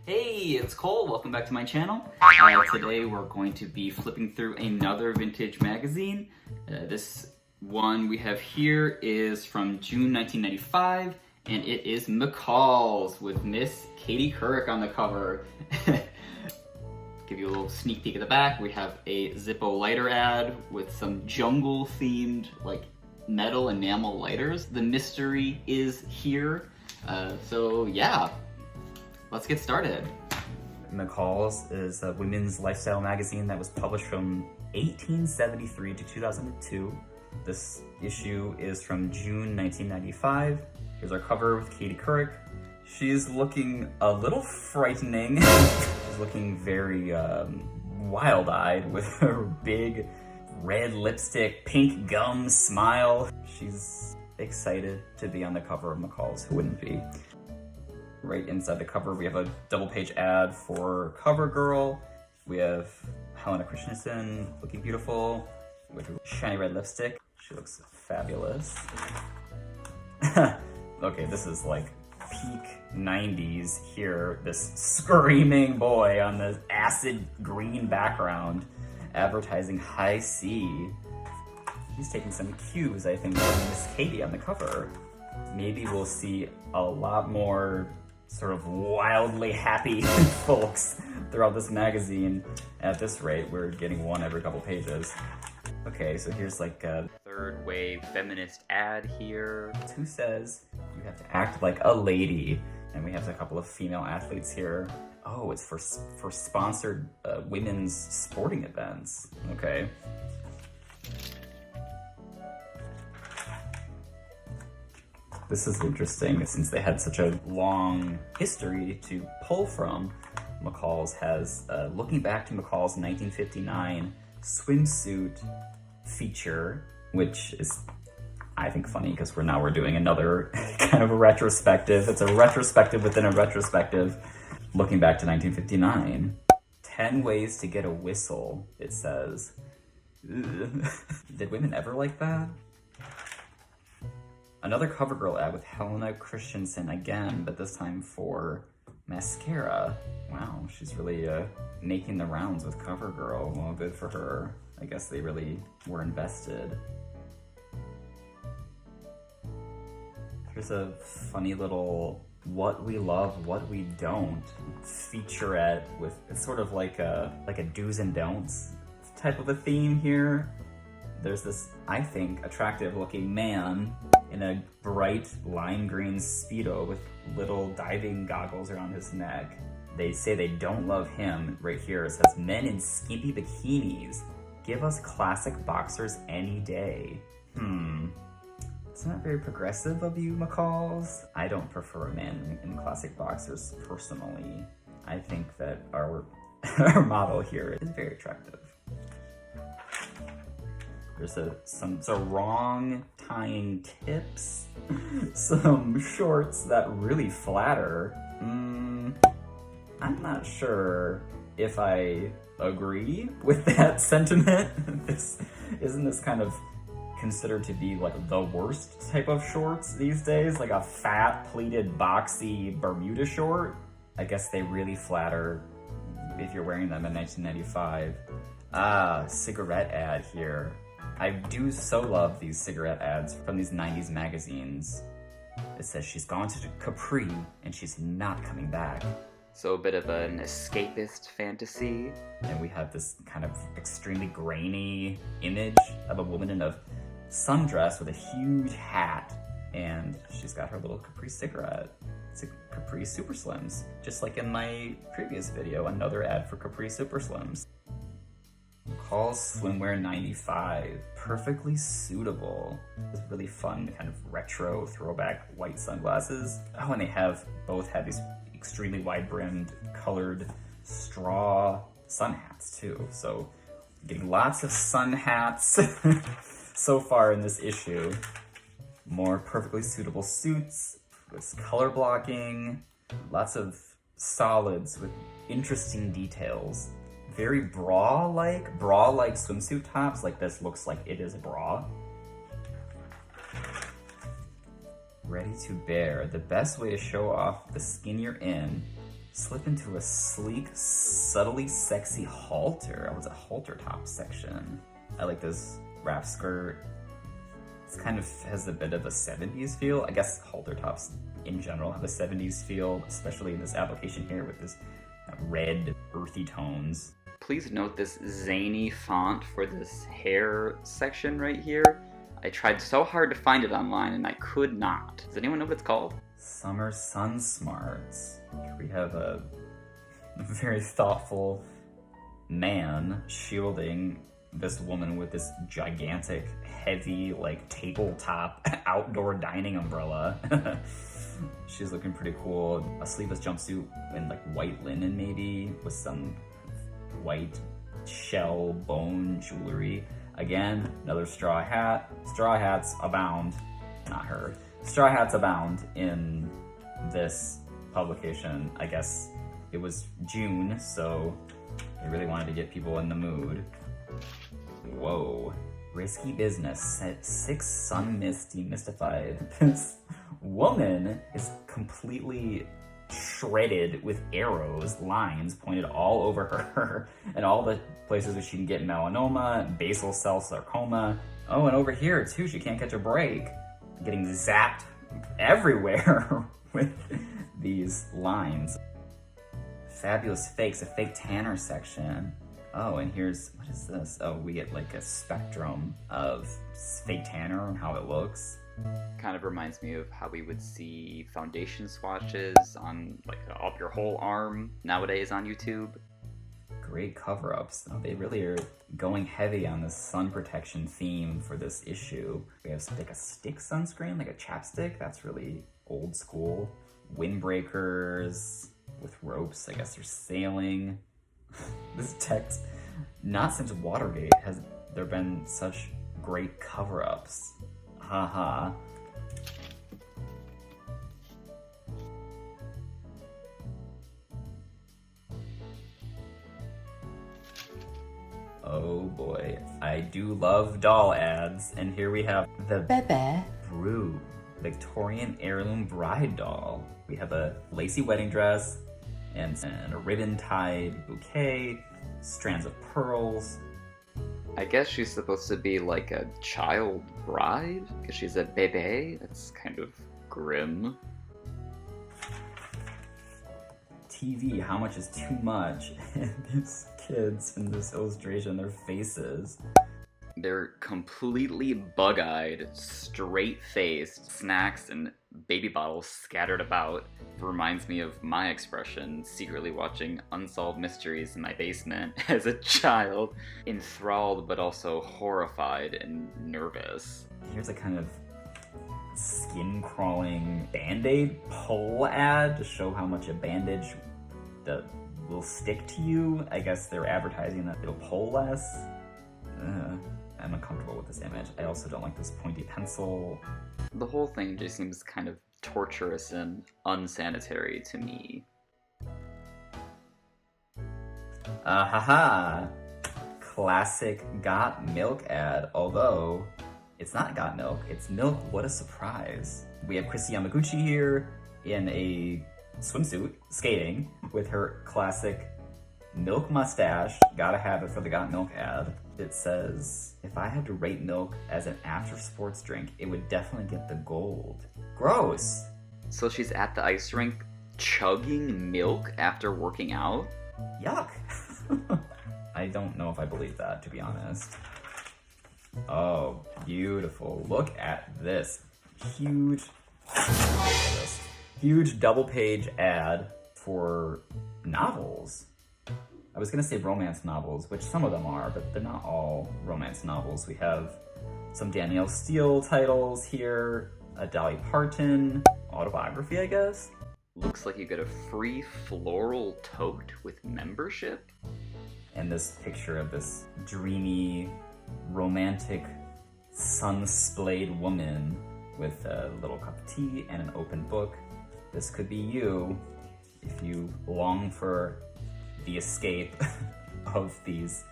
Hey, it's Cole. Welcome back to my channel. Today we're going to be flipping through another vintage magazine. This one we have here is from June 1995, and it is McCall's with Miss Katie Couric on the cover. Give you a little sneak peek at the back. We have a Zippo lighter ad with some jungle-themed, like, metal enamel lighters. The mystery is here. So yeah. Let's get started. McCall's is a women's lifestyle magazine that was published from 1873 to 2002. This issue is from June 1995. Here's our cover with Katie Couric. She's looking a little frightening. She's looking very wild-eyed with her big red lipstick, pink gum smile. She's excited to be on the cover of McCall's. Who wouldn't be? Right inside the cover, we have a double-page ad for CoverGirl. We have Helena Christensen looking beautiful with her shiny red lipstick. She looks fabulous. Okay, this is like peak 90s here. This screaming boy on the acid green background advertising High C. He's taking some cues, I think, from Miss Katie on the cover. Maybe we'll see a lot more sort of wildly happy folks throughout this magazine. At this rate, we're getting one every couple pages. Okay, so here's like a third wave feminist ad here. Who says you have to act like a lady? And we have a couple of female athletes here. Oh, it's for sponsored women's sporting events. Okay. This is interesting since they had such a long history to pull from. McCall's has, looking back to McCall's 1959 swimsuit feature, which is, I think, funny because we're doing another kind of a retrospective. It's a retrospective within a retrospective. Looking back to 1959. 10 ways to get a whistle, it says. Did women ever like that? Another CoverGirl ad with Helena Christensen again, but this time for mascara. Wow, she's really making the rounds with CoverGirl. Well, good for her. I guess they really were invested. Here's a funny little what we love, what we don't featurette with, it's sort of like a do's and don'ts type of a theme here. There's this, I think, attractive looking man in a bright lime green Speedo with little diving goggles around his neck. They say they don't love him. Right here it says, men in skimpy bikinis. Give us classic boxers any day. It's not very progressive of you, McCall's. I don't prefer a man in classic boxers personally. I think that our model here is very attractive. There's some wrong tying tips, some shorts that really flatter. I'm not sure if I agree with that sentiment. Isn't this kind of considered to be like the worst type of shorts these days? Like a fat, pleated, boxy Bermuda short? I guess they really flatter if you're wearing them in 1995. Cigarette ad here. I do so love these cigarette ads from these 90s magazines. It says she's gone to Capri and she's not coming back. So a bit of an escapist fantasy. And we have this kind of extremely grainy image of a woman in a sundress with a huge hat. And she's got her little Capri cigarette. It's a Capri Super Slims. Just like in my previous video, another ad for Capri Super Slims. McCall's Swimwear 95, perfectly suitable. It's really fun, kind of retro throwback white sunglasses. Oh, and they both have these extremely wide-brimmed colored straw sun hats too. So getting lots of sun hats so far in this issue. More perfectly suitable suits with color blocking, lots of solids with interesting details. Very bra-like swimsuit tops. Like this looks like it is a bra. Ready to bear. The best way to show off the skin you're in slip into a sleek, subtly sexy halter. Oh, it's a halter top section. I like this wrap skirt. It's kind of has a bit of a 70s feel. I guess halter tops in general have a 70s feel, especially in this application here with this red, earthy tones. Please note this zany font for this hair section right here. I tried so hard to find it online and I could not. Does anyone know what it's called? Summer Sun Smarts. Here we have a very thoughtful man shielding this woman with this gigantic, heavy, like tabletop outdoor dining umbrella. She's looking pretty cool. A sleeveless jumpsuit in like white linen maybe, with some white shell bone jewelry. Again, another straw hat. Straw hats abound. Not her. Straw hats abound in this publication. I guess it was June, so they really wanted to get people in the mood. Whoa. Risky business. Set 6 sun mist demystified. This woman is completely shredded with arrows, lines pointed all over her, and all the places where she can get melanoma, basal cell sarcoma. Oh, and over here too, she can't catch a break. Getting zapped everywhere with these lines. Fabulous fakes, a fake tanner section. Oh, and here's, what is this? Oh, we get like a spectrum of fake tanner and how it looks. Kind of reminds me of how we would see foundation swatches on like up your whole arm nowadays on YouTube. Great cover-ups. Oh, they really are going heavy on the sun protection theme for this issue. We have like a stick sunscreen, like a chapstick. That's really old school. Windbreakers with ropes. I guess they're sailing. This text, not since Watergate has there been such great cover-ups. Haha. Oh boy, I do love doll ads, and here we have the Bebe Brew Victorian heirloom bride doll. We have a lacy wedding dress and a ribbon-tied bouquet, strands of pearls. I guess she's supposed to be like a child bride, because she's a bebe. That's kind of grim. TV, how much is too much? These kids in this illustration, their faces. They're completely bug-eyed, straight-faced, snacks and baby bottles scattered about. Reminds me of my expression, secretly watching Unsolved Mysteries in my basement as a child, enthralled but also horrified and nervous. Here's a kind of skin-crawling Band-Aid pull ad to show how much a bandage will stick to you. I guess they're advertising that it'll pull less. I'm uncomfortable with this image. I also don't like this pointy pencil. The whole thing just seems kind of torturous and unsanitary to me. Haha! Classic Got Milk ad, although it's not Got Milk, it's Milk, what a surprise. We have Kristi Yamaguchi here in a swimsuit, skating, with her classic milk mustache. Gotta have it for the Got Milk ad. It says, if I had to rate milk as an after sports drink, it would definitely get the gold. Gross! So she's at the ice rink chugging milk after working out? Yuck! I don't know if I believe that, to be honest. Oh, beautiful. Look at this. Huge double page ad for novels. I was gonna say romance novels, which some of them are, but they're not all romance novels. We have some Danielle Steele titles here, a Dolly Parton autobiography, I guess. Looks like you get a free floral tote with membership. And this picture of this dreamy, romantic, sun-splayed woman with a little cup of tea and an open book. This could be you if you long for the escape of these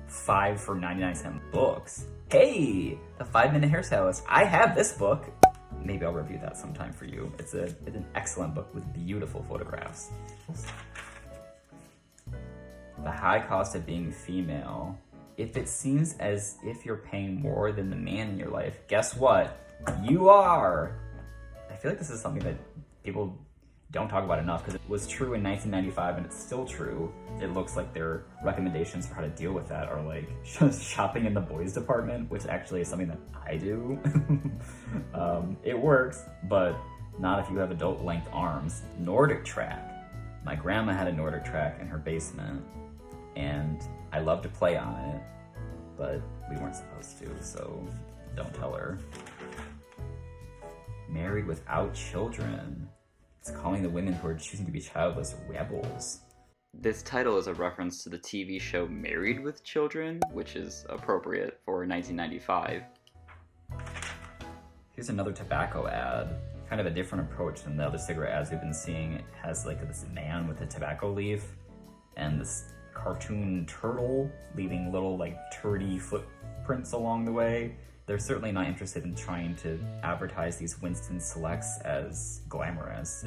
5 for 99 cent books. Hey, the 5-minute hairstylist. I have this book. maybe I'll review that sometime for you. It's an excellent book with beautiful photographs. The high cost of being female. If it seems as if you're paying more than the man in your life, guess what? You are! I feel like this is something that people don't talk about enough because it was true in 1995 and it's still true. It looks like their recommendations for how to deal with that are like shopping in the boys department, which actually is something that I do. It works, but not if you have adult length arms. Nordic track. My grandma had a Nordic track in her basement and I love to play on it, but we weren't supposed to, so don't tell her. Married without children. It's calling the women who are choosing to be childless rebels. This title is a reference to the TV show Married with Children, which is appropriate for 1995. Here's another tobacco ad. Kind of a different approach than the other cigarette ads we've been seeing. It has like this man with a tobacco leaf and this cartoon turtle leaving little like turdy footprints along the way. They're certainly not interested in trying to advertise these Winston Selects as glamorous.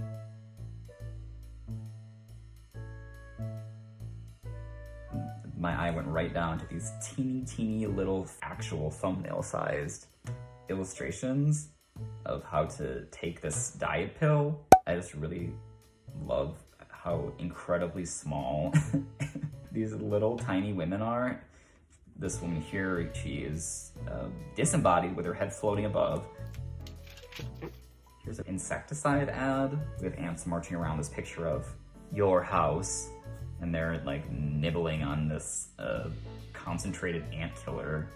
My eye went right down to these teeny little actual thumbnail-sized illustrations of how to take this diet pill. I just really love how incredibly small these little tiny women are. This woman here, she is disembodied with her head floating above. Here's an insecticide ad with ants marching around this picture of your house, and they're like nibbling on this concentrated ant killer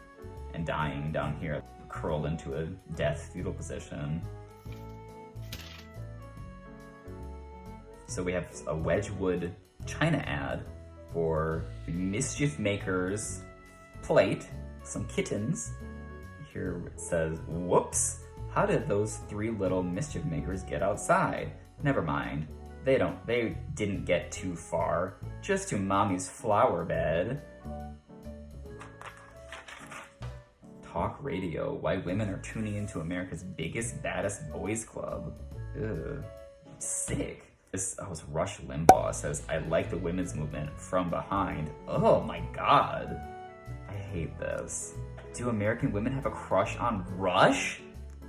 and dying down here, curled into a death fetal position. So we have a Wedgwood China ad for Mischief Makers plate, some kittens. Here it says, whoops, how did those 3 little mischief makers get outside? Never mind, they didn't get too far, just to mommy's flower bed. Talk radio, why women are tuning into America's biggest, baddest boys club. Ugh, sick. This host Rush Limbaugh says, I like the women's movement from behind. Oh my God. I hate this. Do American women have a crush on Rush?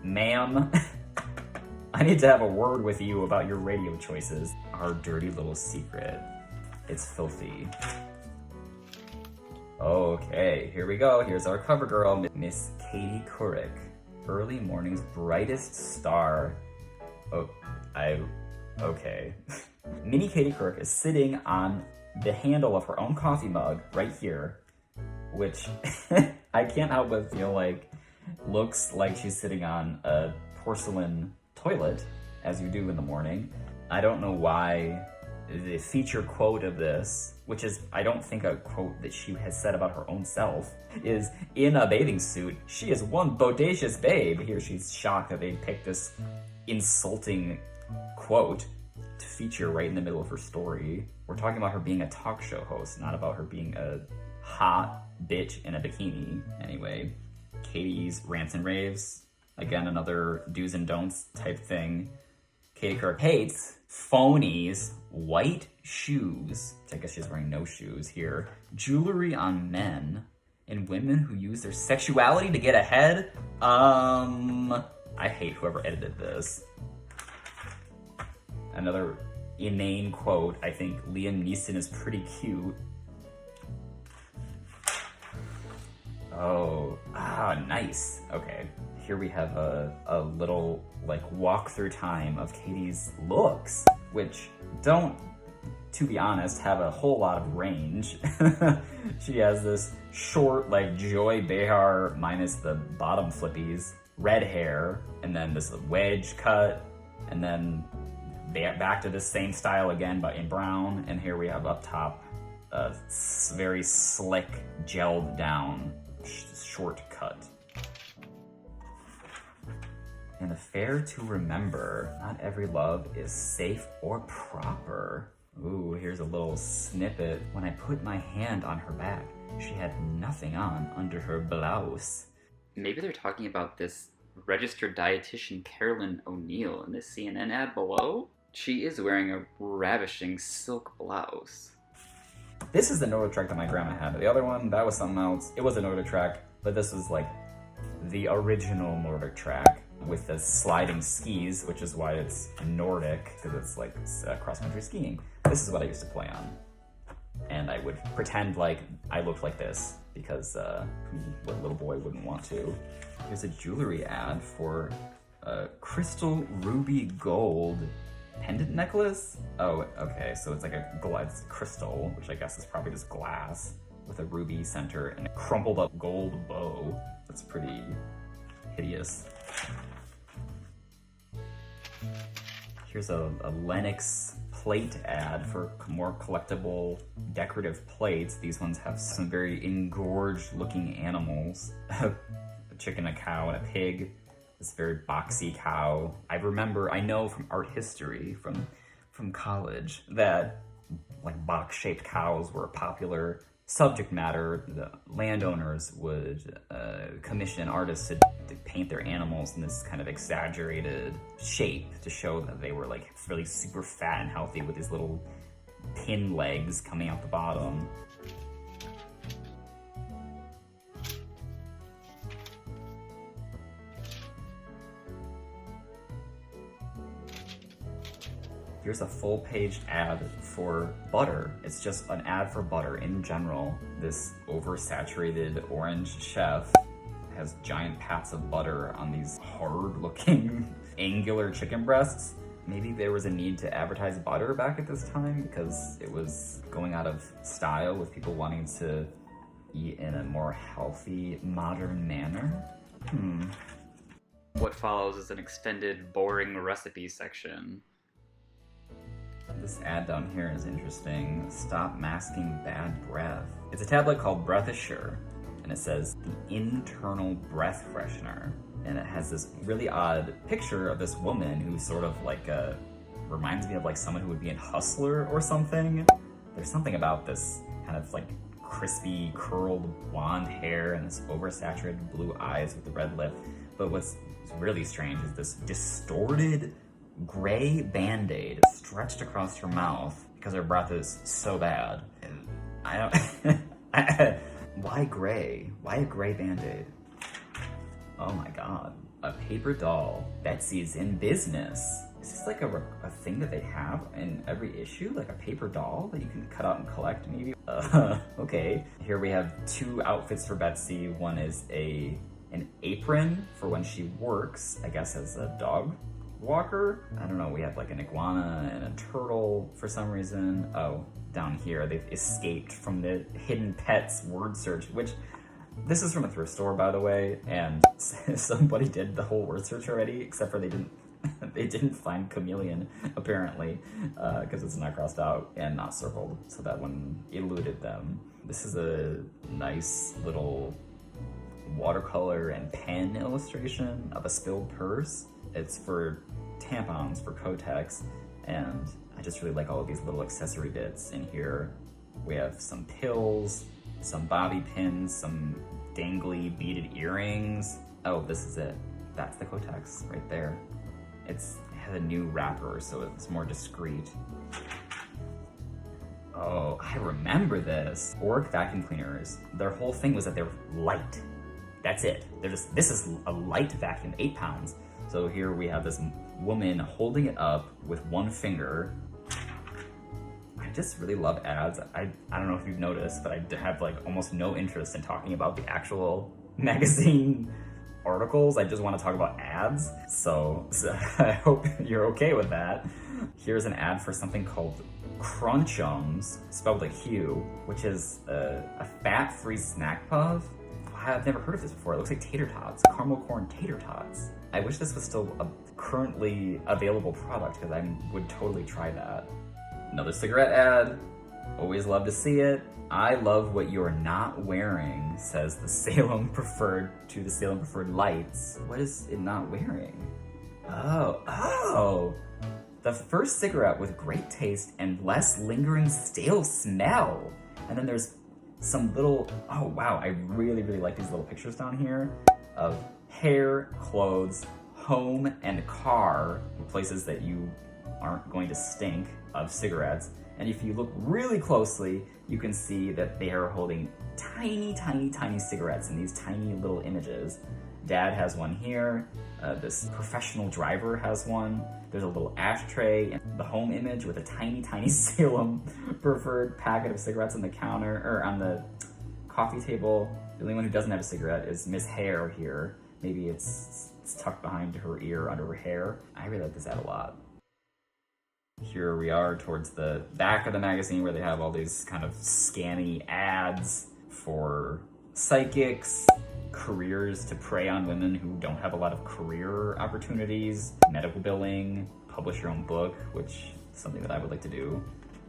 Ma'am, I need to have a word with you about your radio choices. Our dirty little secret. It's filthy. Okay, here we go. Here's our cover girl, Miss Katie Couric. Early morning's brightest star. Okay. Mini Katie Couric is sitting on the handle of her own coffee mug right here, which I can't help but feel like looks like she's sitting on a porcelain toilet, as you do in the morning. I don't know why the feature quote of this, which is, I don't think a quote that she has said about her own self, is, in a bathing suit, she is one bodacious babe. Here she's shocked that they picked this insulting quote to feature right in the middle of her story. We're talking about her being a talk show host, not about her being a hot bitch in a bikini. Anyway, Katie's rants and raves. Again, another do's and don'ts type thing. Katie Couric hates phonies, white shoes, which I guess she's wearing no shoes here, jewelry on men, and women who use their sexuality to get ahead. I hate whoever edited this. Another inane quote, I think Liam Neeson is pretty cute. Oh, nice. Okay, here we have a little like walk-through time of Katie's looks, which don't, to be honest, have a whole lot of range. She has this short, like Joy Behar minus the bottom flippies, red hair, and then this wedge cut, and then back to the same style again, but in brown. And here we have up top a very slick, gelled down short cut. An affair to remember. Not every love is safe or proper. Ooh, here's a little snippet. When I put my hand on her back, she had nothing on under her blouse. Maybe they're talking about this registered dietitian Carolyn O'Neill in this CNN ad below. She is wearing a ravishing silk blouse. This is the NordicTrack that my grandma had. The other one, that was something else. It was a NordicTrack, but this was like the original NordicTrack with the sliding skis, which is why it's Nordic, because it's like cross-country skiing. This is what I used to play on. And I would pretend like I looked like this, because what little boy wouldn't want to? Here's a jewelry ad for a crystal ruby gold pendant necklace. Oh, okay, so it's like it's crystal, which I guess is probably just glass, with a ruby center and a crumpled up gold bow. That's pretty hideous. Here's a Lennox plate ad for more collectible decorative plates. These ones have some very engorged looking animals. A chicken, a cow, and a pig. This very boxy cow. I know from art history from college that like box-shaped cows were a popular subject matter. The landowners would commission artists to paint their animals in this kind of exaggerated shape to show that they were like really super fat and healthy with these little pin legs coming out the bottom. Here's a full-page ad for butter. It's just an ad for butter in general. This oversaturated orange chef has giant pats of butter on these hard-looking angular chicken breasts. Maybe there was a need to advertise butter back at this time because it was going out of style with people wanting to eat in a more healthy, modern manner. What follows is an extended, boring recipe section. This ad down here is interesting. Stop masking bad breath. It's a tablet called Breath Assure, and it says the internal breath freshener. And it has this really odd picture of this woman who sort of like reminds me of like someone who would be in Hustler or something. There's something about this kind of like crispy, curled blonde hair and this oversaturated blue eyes with the red lip. But what's really strange is this distorted gray Band-Aid stretched across her mouth because her breath is so bad. And I don't... Why gray? Why a gray Band-Aid? Oh my god. A paper doll. Betsy's in business. Is this like a thing that they have in every issue? Like a paper doll that you can cut out and collect maybe? Okay. Here we have two outfits for Betsy. One is an apron for when she works, I guess as a dog walker. I don't know, we have like an iguana and a turtle for some reason. Oh, down here, they've escaped from the hidden pets word search, which this is from a thrift store, by the way, and somebody did the whole word search already, except for they didn't find chameleon, apparently, because it's not crossed out and not circled, so that one eluded them. This is a nice little watercolor and pen illustration of a spilled purse. It's for tampons, for Kotex, and I just really like all of these little accessory bits in here. We have some pills, some bobby pins, some dangly beaded earrings. Oh, this is it. That's the Kotex right there. It has a new wrapper, so it's more discreet. Oh, I remember this. Oric vacuum cleaners, their whole thing was that they're light. That's it. This is a light vacuum, 8 pounds. So here we have this woman holding it up with one finger. I just really love ads. I don't know if you've noticed, but I have like almost no interest in talking about the actual magazine articles. I just want to talk about ads. So I hope you're okay with that. Here's an ad for something called Crunchums, spelled like Q, which is a fat-free snack puff. I've never heard of this before. It looks like tater tots, caramel corn tater tots. I wish this was still a currently available product because I would totally try that. Another cigarette ad. Always love to see it. I love what you're not wearing, says the Salem Preferred to the Salem Preferred Lights. What is it not wearing? Oh. The first cigarette with great taste and less lingering stale smell. And then there's some little, oh wow, I really, really like these little pictures down here of hair, clothes, home, and car, places that you aren't going to stink, of cigarettes. And if you look really closely, you can see that they are holding tiny, tiny, tiny cigarettes in these tiny little images. Dad has one here. This professional driver has one. There's a little ashtray and the home image with a tiny, tiny Salem preferred packet of cigarettes on the counter, or on the coffee table. The only one who doesn't have a cigarette is Miss Hair here. Maybe it's tucked behind her ear, under her hair. I really like this ad a lot. Here we are towards the back of the magazine where they have all these kind of scammy ads for psychics, careers to prey on women who don't have a lot of career opportunities, medical billing, publish your own book, which is something that I would like to do.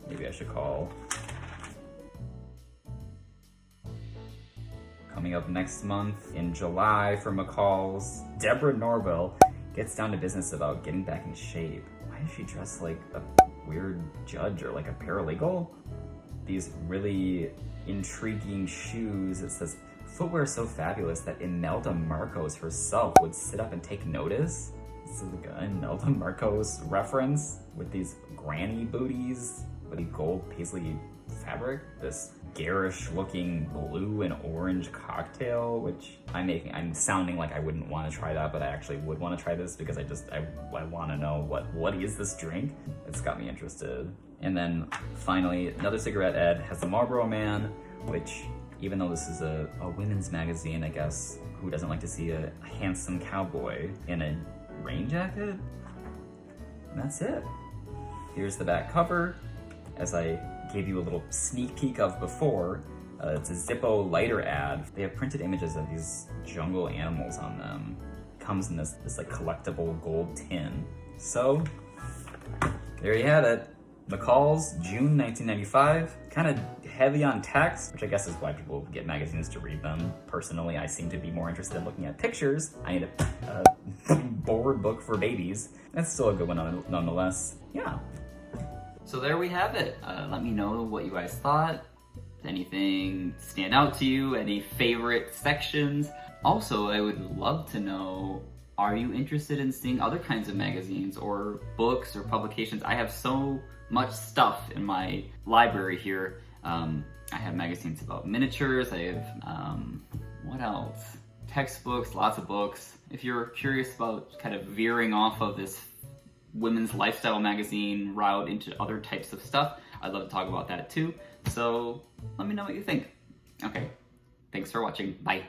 Maybe I should call. Coming up next month in July for McCall's, Deborah Norville gets down to business about getting back in shape. Why is she dressed like a weird judge or like a paralegal? These really intriguing shoes. It says, footwear so fabulous that Imelda Marcos herself would sit up and take notice. This is like an Imelda Marcos reference with these granny booties with the gold paisley fabric. This garish looking blue and orange cocktail, which I'm sounding like I wouldn't want to try that, but I actually would want to try this because I want to know what is this drink. It's got me interested. And then finally, another cigarette ad has the Marlboro Man, which, even though this is a women's magazine, I guess, who doesn't like to see a handsome cowboy in a rain jacket? And that's it. Here's the back cover, as I gave you a little sneak peek of before. It's a Zippo lighter ad. They have printed images of these jungle animals on them. It comes in this like collectible gold tin. So, there you have it. McCall's, June 1995. Kind of heavy on text, which I guess is why people get magazines to read them. Personally, I seem to be more interested in looking at pictures. I need a board book for babies. That's still a good one nonetheless. Yeah. So there we have it. Let me know what you guys thought. Did anything stand out to you? Any favorite sections? Also, I would love to know, are you interested in seeing other kinds of magazines or books or publications? I have so much stuff in my library here. I have magazines about miniatures. I have, what else? Textbooks, lots of books. If you're curious about kind of veering off of this women's lifestyle magazine route into other types of stuff, I'd love to talk about that too. So let me know what you think. Okay, thanks for watching. Bye.